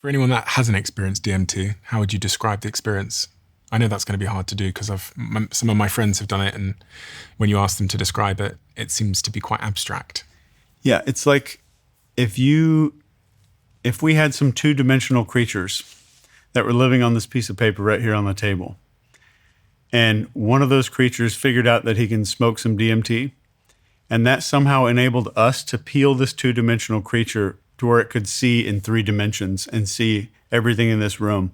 For anyone that hasn't experienced DMT, how would you describe the experience? I know that's going to be hard to do because some of my friends have done it, and when you ask them to describe it, it seems to be quite abstract. Yeah, it's like if we had some two-dimensional creatures that were living on this piece of paper right here on the table, and one of those creatures figured out that he can smoke some DMT, and that somehow enabled us to peel this two-dimensional creature to where it could see in 3 dimensions and see everything in this room.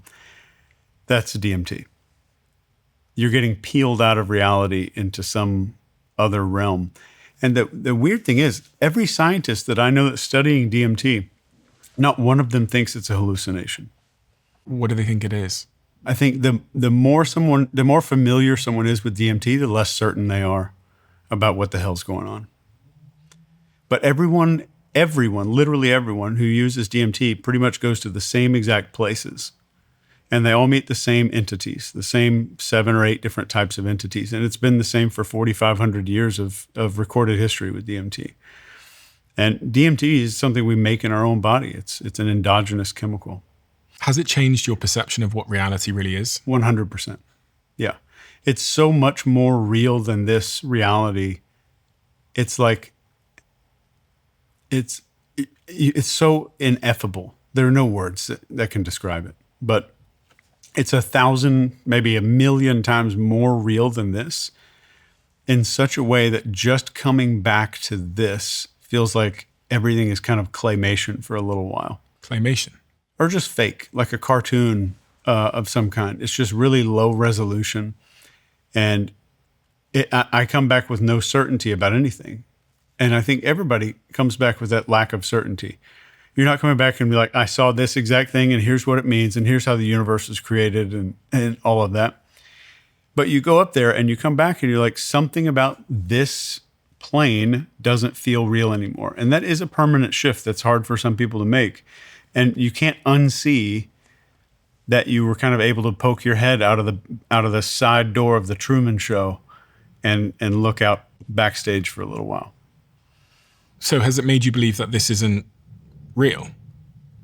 That's DMT. You're getting peeled out of reality into some other realm. And the weird thing is, every scientist that I know that's studying DMT, not one of them thinks it's a hallucination. What do they think it is? I think the more familiar someone is with DMT, the less certain they are about what the hell's going on. But everyone, literally everyone who uses DMT pretty much goes to the same exact places. And they all meet the same entities, the same 7 or 8 different types of entities. And it's been the same for 4,500 years of recorded history with DMT. And DMT is something we make in our own body. It's an endogenous chemical. Has it changed your perception of what reality really is? 100%. Yeah. It's so much more real than this reality. It's like, it's so ineffable. There are no words that can describe it. But it's 1,000, maybe 1,000,000 times more real than this, in such a way that just coming back to this feels like everything is kind of claymation for a little while. Claymation? Or just fake, like a cartoon of some kind. It's just really low resolution. And I come back with no certainty about anything. And I think everybody comes back with that lack of certainty. You're not coming back and be like, I saw this exact thing and here's what it means and here's how the universe was created and all of that. But you go up there and you come back and you're like, something about this plane doesn't feel real anymore. And that is a permanent shift that's hard for some people to make. And you can't unsee that you were kind of able to poke your head out of the side door of the Truman Show and look out backstage for a little while. So has it made you believe that this isn't real?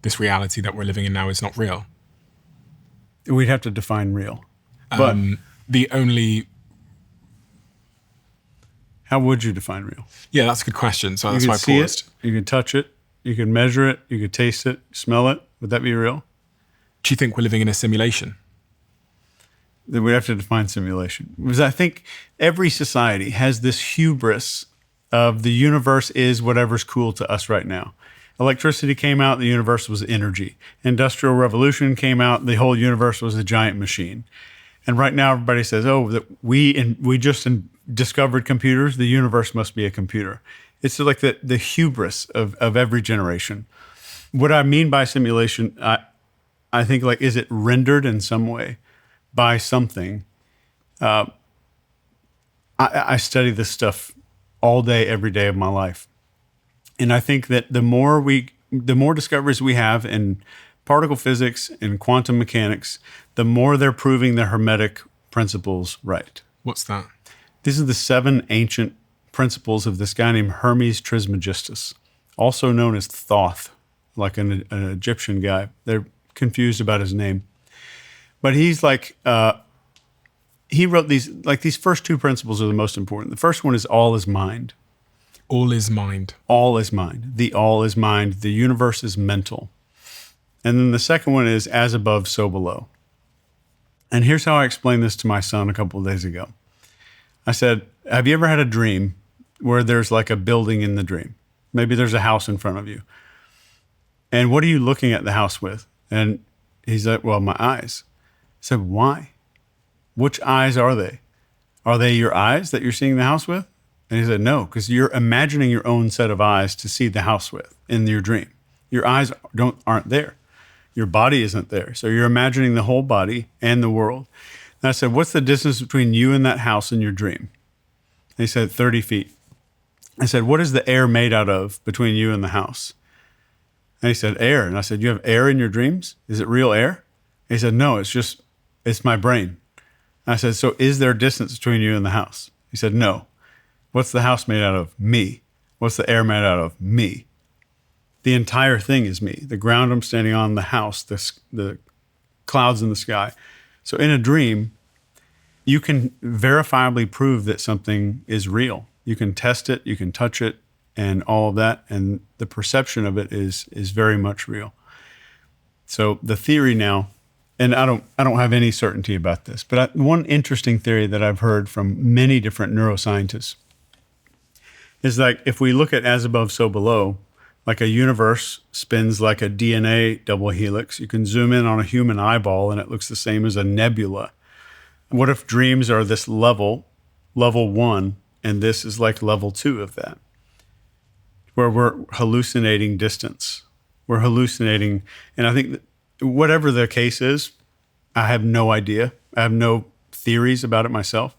This reality that we're living in now is not real? We'd have to define real. But how would you define real? Yeah, that's a good question. So that's why I paused. You could see it, you could touch it, you could measure it, you could taste it, smell it. Would that be real? Do you think we're living in a simulation? Then we'd have to define simulation. Because I think every society has this hubris of the universe is whatever's cool to us right now. Electricity came out, the universe was energy. Industrial Revolution came out, the whole universe was a giant machine. And right now everybody says, that we just discovered computers, the universe must be a computer. It's like the hubris of every generation. What I mean by simulation, I think, like, is it rendered in some way by something? I study this stuff all day, every day of my life. And I think that the more discoveries we have in particle physics and quantum mechanics, the more they're proving the Hermetic principles right. What's that? These are the 7 ancient principles of this guy named Hermes Trismegistus, also known as Thoth, like an Egyptian guy. They're confused about his name. But he's like, he wrote these first 2 principles are the most important. The first one is all is mind. All is mind. All is mind. The all is mind. The universe is mental. And then the second one is as above, so below. And here's how I explained this to my son a couple of days ago. I said, have you ever had a dream where there's like a building in the dream? Maybe there's a house in front of you. And what are you looking at the house with? And he's like, well, my eyes. I said, why? Which eyes are they? Are they your eyes that you're seeing the house with? And he said, no, because you're imagining your own set of eyes to see the house with in your dream. Your eyes aren't there. Your body isn't there. So you're imagining the whole body and the world. And I said, what's the distance between you and that house in your dream? And he said, 30 feet. I said, what is the air made out of between you and the house? And he said, air. And I said, you have air in your dreams? Is it real air? And he said, no, it's my brain. And I said, so is there a distance between you and the house? He said, no. What's the house made out of? Me. What's the air made out of? Me. The entire thing is me. The ground I'm standing on, the house, the clouds in the sky. So in a dream, you can verifiably prove that something is real. You can test it, you can touch it, and all of that. And the perception of it is very much real. So the theory now, and I don't have any certainty about this, but one interesting theory that I've heard from many different neuroscientists is like if we look at as above, so below, like a universe spins like a DNA double helix. You can zoom in on a human eyeball and it looks the same as a nebula. What if dreams are this level 1, and this is like level 2 of that, where we're hallucinating distance. We're hallucinating, and I think that whatever the case is, I have no idea. I have no theories about it myself.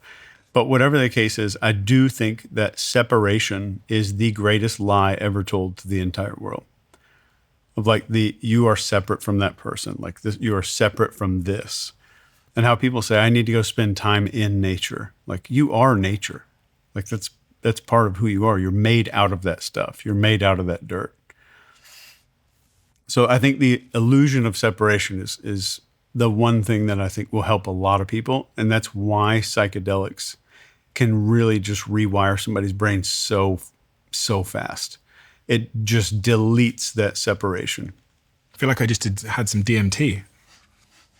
But whatever the case is, I do think that separation is the greatest lie ever told to the entire world. Of like you are separate from that person, like this, you are separate from this. And how people say, I need to go spend time in nature. Like you are nature. Like that's part of who you are. You're made out of that stuff. You're made out of that dirt. So I think the illusion of separation is the one thing that I think will help a lot of people. And that's why psychedelics can really just rewire somebody's brain so fast. It just deletes that separation. I feel like I just had some DMT.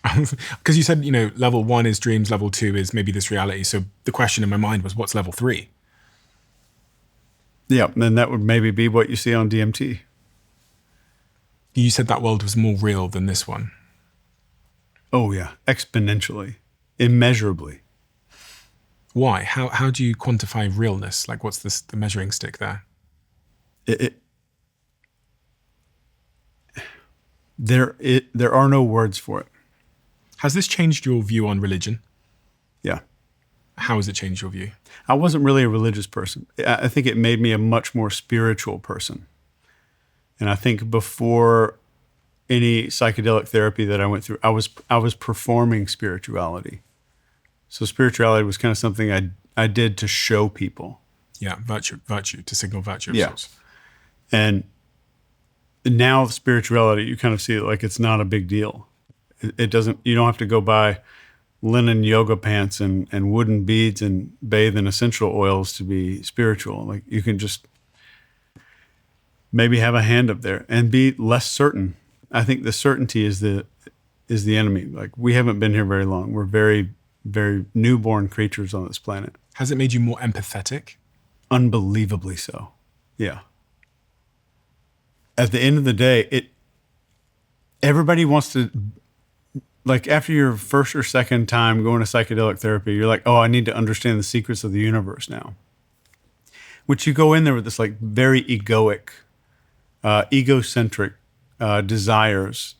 Because you said, level 1 is dreams, level 2 is maybe this reality. So the question in my mind was, what's level 3? Yeah, then that would maybe be what you see on DMT. You said that world was more real than this one. Oh yeah, exponentially, immeasurably. Why? How do you quantify realness? Like, what's the measuring stick there? There are no words for it. Has this changed your view on religion? Yeah. How has it changed your view? I wasn't really a religious person. I think it made me a much more spiritual person. And I think before any psychedelic therapy that I went through, I was performing spirituality. So spirituality was kind of something I did to show people. Yeah, virtue, to signal virtue of sorts. And now spirituality, you kind of see it like it's not a big deal. It doesn't, you don't have to go buy linen yoga pants and wooden beads and bathe in essential oils to be spiritual. Like you can just maybe have a hand up there and be less certain. I think the certainty is the enemy. Like we haven't been here very long. We're very, very newborn creatures on this planet. Has it made you more empathetic? Unbelievably so. Yeah. At the end of the day, everybody wants to, like after your first or second time going to psychedelic therapy, you're like, oh, I need to understand the secrets of the universe now. Which you go in there with this like very egoic, egocentric desires.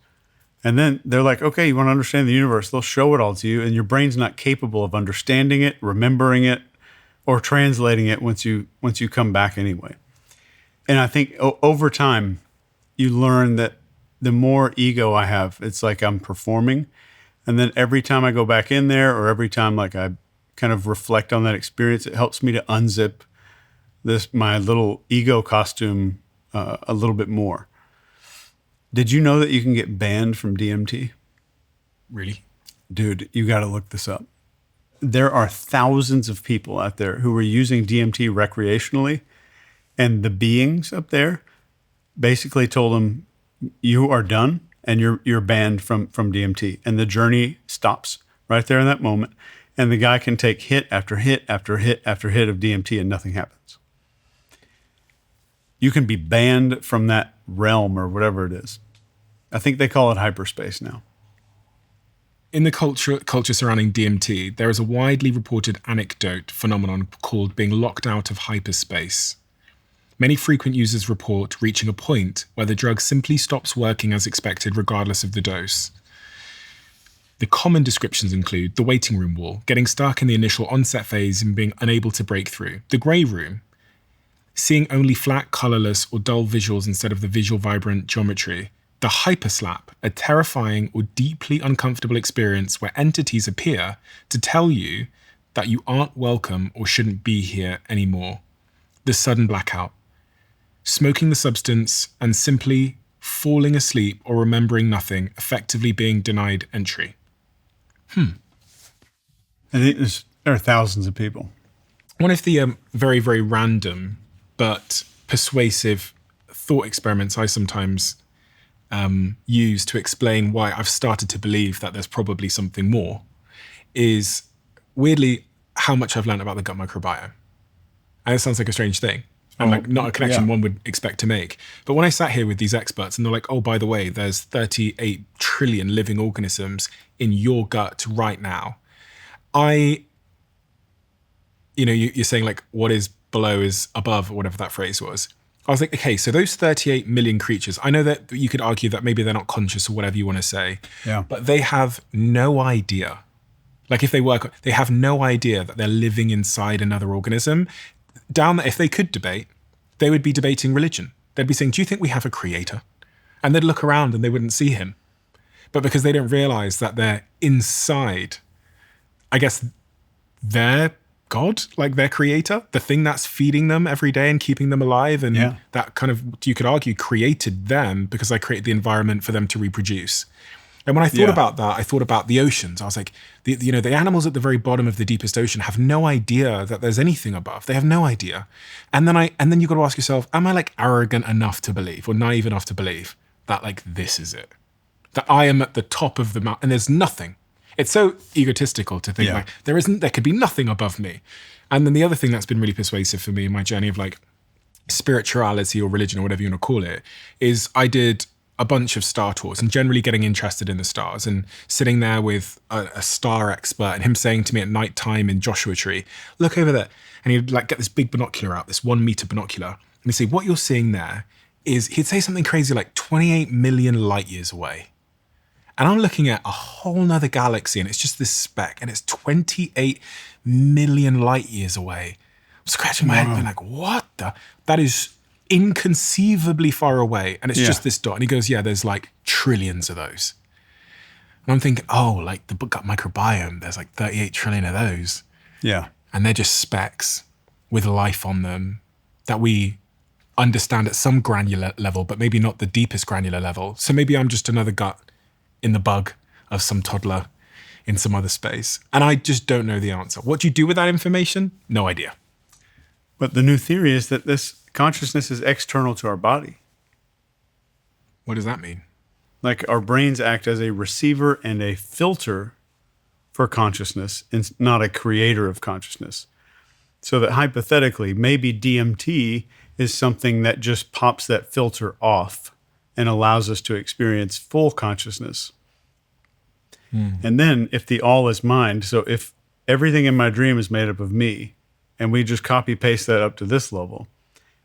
And then they're like, okay, you want to understand the universe? They'll show it all to you, and your brain's not capable of understanding it, remembering it, or translating it once you come back anyway. And I think over time, you learn that the more ego I have, it's like I'm performing. And then every time I go back in there, or every time like I kind of reflect on that experience, it helps me to unzip my little ego costume a little bit more. Did you know that you can get banned from DMT? Really? Dude, you got to look this up. There are thousands of people out there who are using DMT recreationally, and the beings up there basically told them, you are done and you're banned from DMT. And the journey stops right there in that moment. And the guy can take hit after hit after hit after hit of DMT and nothing happens. You can be banned from that realm or whatever it is. I think they call it hyperspace now. In the culture surrounding DMT, there is a widely reported anecdote phenomenon called being locked out of hyperspace. Many frequent users report reaching a point where the drug simply stops working as expected regardless of the dose. The common descriptions include the waiting room wall, getting stuck in the initial onset phase and being unable to break through, the grey room, seeing only flat, colourless or dull visuals instead of the visual vibrant geometry, the hyperslap, a terrifying or deeply uncomfortable experience where entities appear to tell you that you aren't welcome or shouldn't be here anymore, the sudden blackout. smoking the substance, and simply falling asleep or remembering nothing, effectively being denied entry. And there are thousands of people. One of the very, very random but persuasive thought experiments I sometimes use to explain why I've started to believe that there's probably something more is, weirdly, how much I've learned about the gut microbiome. And it sounds like a strange thing, and like not a connection one would expect to make. But when I sat here with these experts and they're like, oh, by the way, there's 38 trillion living organisms in your gut right now. You're saying like what is below is above, or whatever that phrase was. I was like, okay, so those 38 million creatures, I know that you could argue that maybe they're not conscious or whatever you want to say, but they have no idea. Like if they work, they have no idea that they're living inside another organism. If they could debate, they would be debating religion. They'd be saying, do you think we have a creator? And they'd look around and they wouldn't see him. But because they don't realize that they're inside, I guess, their God, like their creator, the thing that's feeding them every day and keeping them alive. And that kind of, you could argue, created them because I created the environment for them to reproduce. And when I thought about that, I thought about the oceans. I was like, the animals at the very bottom of the deepest ocean have no idea that there's anything above. They have no idea. And then you got to ask yourself, am I like arrogant enough to believe, or naive enough to believe that like this is it? That I am at the top of the mountain and there's nothing. It's so egotistical to think like there could be nothing above me. And then the other thing that's been really persuasive for me in my journey of like spirituality or religion or whatever you want to call it is I did a bunch of star tours and generally getting interested in the stars and sitting there with a star expert and him saying to me at night time in Joshua Tree, look over there. And he'd like get this big binocular out, this 1 meter binocular. And he'd say, what you're seeing there is, he'd say something crazy like 28 million light years away. And I'm looking at a whole nother galaxy and it's just this speck and it's 28 million light years away. I'm scratching my head and being like, what the? That is inconceivably far away. And it's just this dot. And he goes, yeah, there's like trillions of those. And I'm thinking, oh, like the gut microbiome, there's like 38 trillion of those. Yeah. And they're just specks with life on them that we understand at some granular level, but maybe not the deepest granular level. So maybe I'm just another gut in the bug of some toddler in some other space. And I just don't know the answer. What do you do with that information? No idea. But the new theory is that this consciousness is external to our body. What does that mean? Like our brains act as a receiver and a filter for consciousness, and not a creator of consciousness. So that hypothetically, maybe DMT is something that just pops that filter off and allows us to experience full consciousness. And then if the all is mind, so if everything in my dream is made up of me, and we just copy paste that up to this level,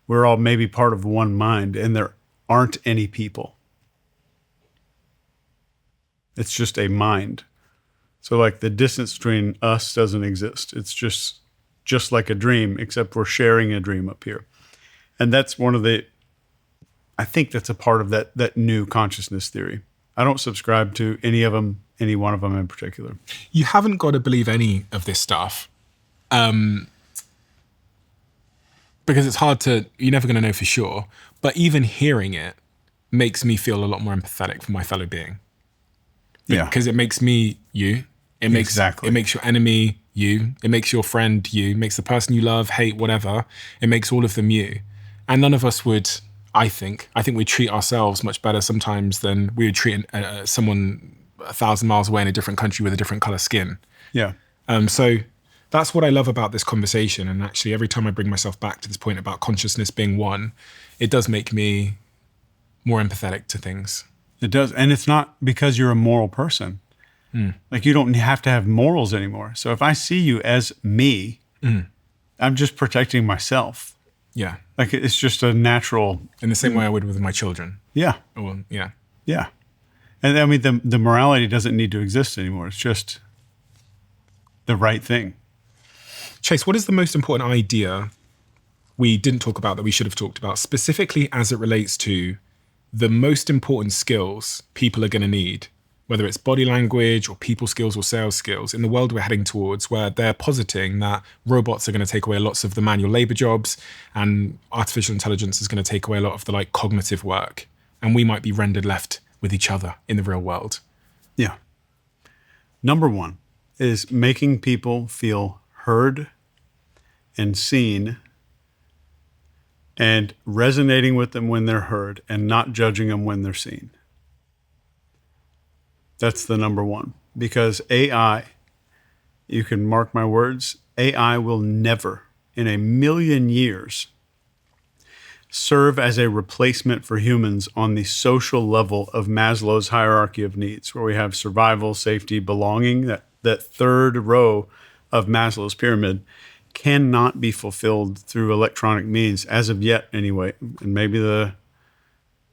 we're all maybe part of one mind and there aren't any people. It's just a mind. So like the distance between us doesn't exist. It's just like a dream, except we're sharing a dream up here. And that's I think that's a part of that new consciousness theory. I don't subscribe to any one of them in particular. You haven't got to believe any of this stuff. Because it's you're never going to know for sure. But even hearing it makes me feel a lot more empathetic for my fellow being. Because it makes me you. It makes your enemy you. It makes your friend you. It makes the person you love, hate, whatever. It makes all of them you. And none of us would, I think we treat ourselves much better sometimes than we would treat someone 1,000 miles away in a different country with a different color skin. Yeah. So that's what I love about this conversation. And actually, every time I bring myself back to this point about consciousness being one, it does make me more empathetic to things. It does. And it's not because you're a moral person. Like you don't have to have morals anymore. So if I see you as me, I'm just protecting myself. Yeah. Like it's just a natural. In the same way I would with my children. Yeah. Well, yeah. Yeah. And I mean, the morality doesn't need to exist anymore. It's just the right thing. Chase, what is the most important idea we didn't talk about that we should have talked about, specifically as it relates to the most important skills people are going to need whether it's body language or people skills or sales skills, in the world we're heading towards, where they're positing that robots are going to take away lots of the manual labor jobs and artificial intelligence is going to take away a lot of the like cognitive work. And we might be rendered left with each other in the real world. Yeah. Number one is making people feel heard and seen and resonating with them when they're heard and not judging them when they're seen. That's the number one. Because AI, you can mark my words, AI will never in a million years serve as a replacement for humans on the social level of Maslow's hierarchy of needs, where we have survival, safety, belonging. That third row of Maslow's pyramid cannot be fulfilled through electronic means, as of yet anyway. And maybe they're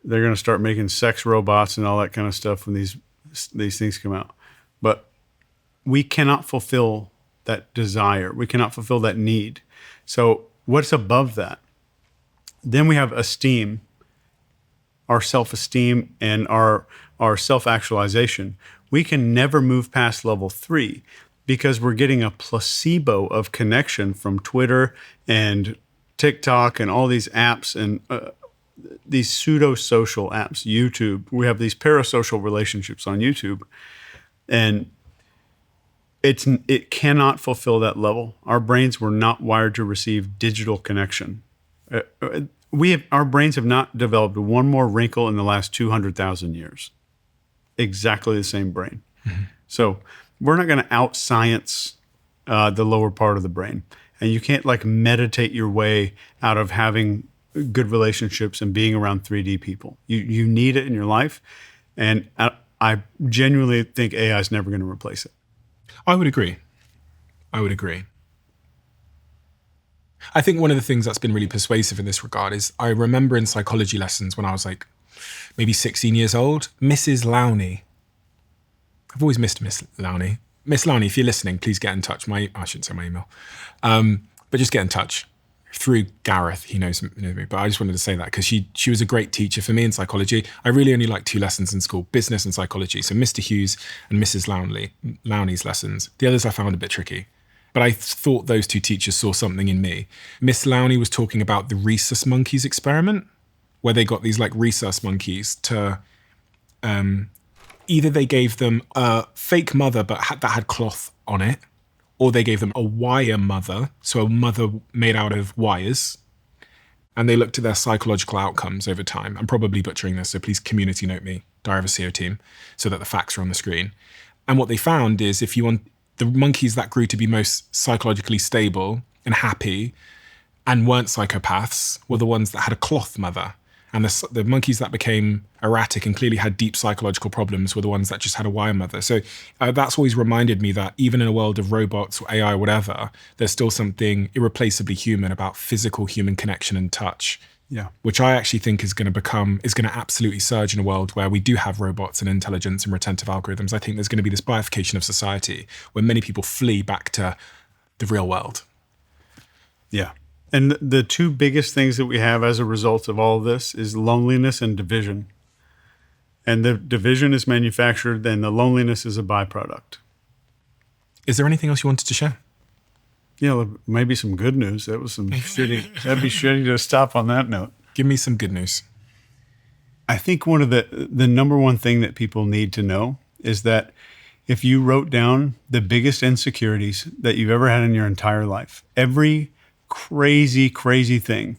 going to start making sex robots and all that kind of stuff when these things come out. But we cannot fulfill that desire. We cannot fulfill that need. So what's above that? Then we have esteem, our self-esteem and our self-actualization. We can never move past level 3 because we're getting a placebo of connection from Twitter and TikTok and all these apps and these pseudo-social apps, YouTube. We have these parasocial relationships on YouTube, and it cannot fulfill that level. Our brains were not wired to receive digital connection. Our brains have not developed one more wrinkle in the last 200,000 years. Exactly the same brain. Mm-hmm. So we're not going to out-science the lower part of the brain. And you can't like meditate your way out of having good relationships and being around 3D people. You need it in your life. And I genuinely think AI is never going to replace it. I would agree. I think one of the things that's been really persuasive in this regard is I remember in psychology lessons when I was like maybe 16 years old, Mrs. Lowney. I've always missed Miss Lowney. Miss Lowney, if you're listening, please get in touch. I shouldn't say my email. But just get in touch through Gareth. He knows me. But I just wanted to say that because she was a great teacher for me in psychology. I really only liked 2 lessons in school, business and psychology. So Mr. Hughes and Mrs. Lowney's lessons. The others I found a bit tricky. But I thought those 2 teachers saw something in me. Miss Lowney was talking about the rhesus monkeys experiment, where they got these like rhesus monkeys to either they gave them a fake mother that had cloth on it, or they gave them a wire mother, so a mother made out of wires, and they looked at their psychological outcomes over time. I'm probably butchering this, so please community note me, Diary of a CEO team, so that the facts are on the screen. And what they found is if you want the monkeys that grew to be most psychologically stable and happy and weren't psychopaths were the ones that had a cloth mother. And the monkeys that became erratic and clearly had deep psychological problems were the ones that just had a wire mother. So that's always reminded me that even in a world of robots or AI or whatever, there's still something irreplaceably human about physical human connection and touch. Yeah. Which I actually think is going to absolutely surge in a world where we do have robots and intelligence and retentive algorithms. I think there's going to be this bifurcation of society where many people flee back to the real world. Yeah. And the 2 biggest things that we have as a result of all of this is loneliness and division. And the division is manufactured and the loneliness is a byproduct. Is there anything else you wanted to share? Yeah, maybe some good news. That was some shitty. That'd be shitty to stop on that note. Give me some good news. I think one of the number one thing that people need to know is that if you wrote down the biggest insecurities that you've ever had in your entire life, every crazy thing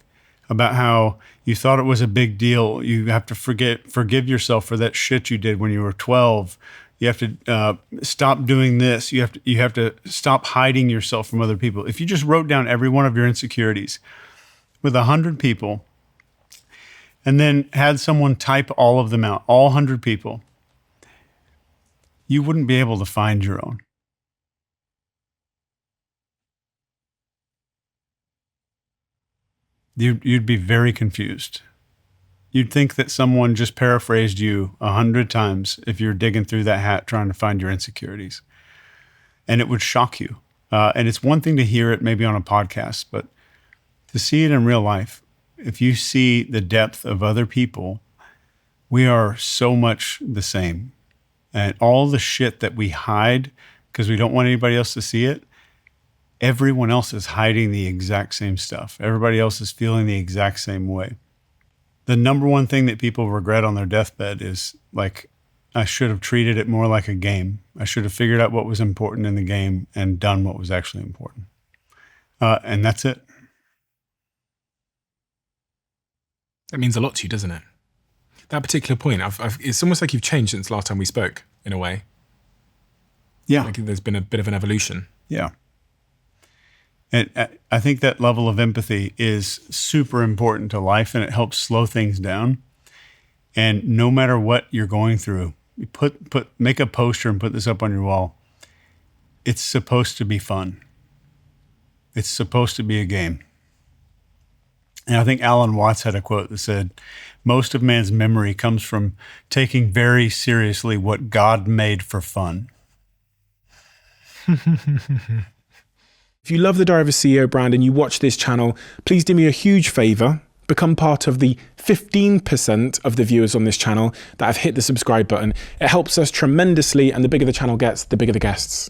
about how you thought it was a big deal, you have to forgive yourself for that shit you did when you were 12. You have to stop doing this. You have to stop hiding yourself from other people. If you just wrote down every one of your insecurities with 100 people and then had someone type all of them out, all 100 people, you wouldn't be able to find your own. You'd be very confused. You'd think that someone just paraphrased you 100 times if you're digging through that hat trying to find your insecurities. And it would shock you. And it's one thing to hear it maybe on a podcast, but to see it in real life, if you see the depth of other people, we are so much the same. And all the shit that we hide because we don't want anybody else to see it, everyone else is hiding the exact same stuff. Everybody else is feeling the exact same way. The number one thing that people regret on their deathbed is like, I should have treated it more like a game. I should have figured out what was important in the game and done what was actually important. And that's it. That means a lot to you, doesn't it? That particular point, it's almost like you've changed since last time we spoke, in a way. Yeah. Like there's been a bit of an evolution. Yeah. And I think that level of empathy is super important to life, and it helps slow things down. And no matter what you're going through, you make a poster and put this up on your wall. It's supposed to be fun. It's supposed to be a game. And I think Alan Watts had a quote that said, most of man's memory comes from taking very seriously what God made for fun. If you love the Diary of a CEO brand and you watch this channel, please do me a huge favor. Become part of the 15% of the viewers on this channel that have hit the subscribe button. It helps us tremendously, and the bigger the channel gets, the bigger the guests.